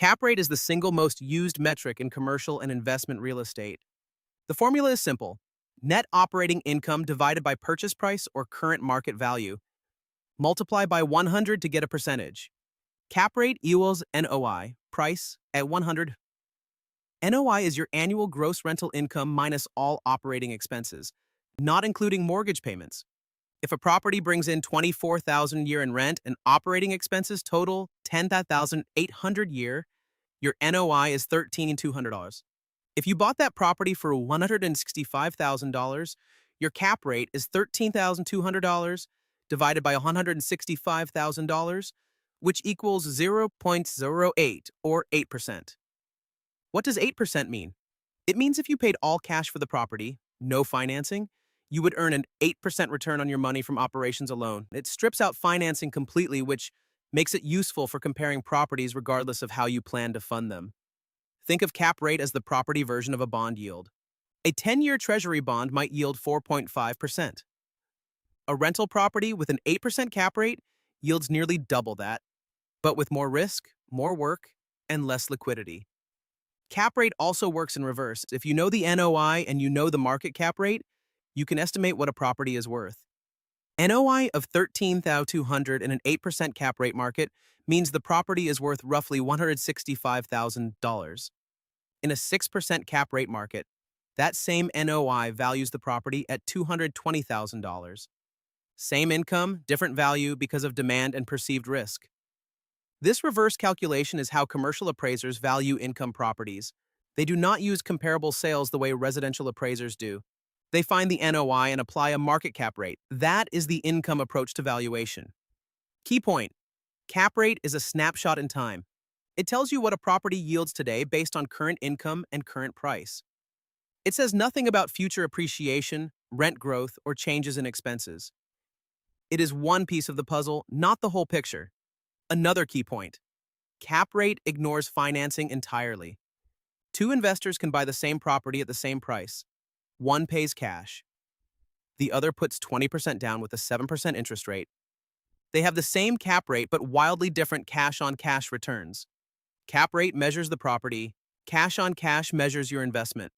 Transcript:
Cap rate is the single most used metric in commercial and investment real estate. The formula is simple: net operating income divided by purchase price or current market value. Multiply by 100 to get a percentage. Cap rate equals NOI, price, at 100. NOI is your annual gross rental income minus all operating expenses, not including mortgage payments. If a property brings in $24,000 a year in rent and operating expenses total $10,800 a year, your NOI is $13,200. If you bought that property for $165,000, your cap rate is $13,200 divided by $165,000, which equals 0.08 or 8%. What does 8% mean? It means if you paid all cash for the property, no financing, you would earn an 8% return on your money from operations alone. It strips out financing completely, which makes it useful for comparing properties regardless of how you plan to fund them. Think of cap rate as the property version of a bond yield. A 10-year treasury bond might yield 4.5%. A rental property with an 8% cap rate yields nearly double that, but with more risk, more work, and less liquidity. Cap rate also works in reverse. If you know the NOI and you know the market cap rate, you can estimate what a property is worth. NOI of $13,200 in an 8% cap rate market means the property is worth roughly $165,000. In a 6% cap rate market, that same NOI values the property at $220,000. Same income, different value because of demand and perceived risk. This reverse calculation is how commercial appraisers value income properties. They do not use comparable sales the way residential appraisers do. They find the NOI and apply a market cap rate. That is the income approach to valuation. Key point: cap rate is a snapshot in time. It tells you what a property yields today based on current income and current price. It says nothing about future appreciation, rent growth, or changes in expenses. It is one piece of the puzzle, not the whole picture. Another key point: cap rate ignores financing entirely. Two investors can buy the same property at the same price. One pays cash. The other puts 20% down with a 7% interest rate. They have the same cap rate but wildly different cash-on-cash returns. Cap rate measures the property. Cash-on-cash measures your investment.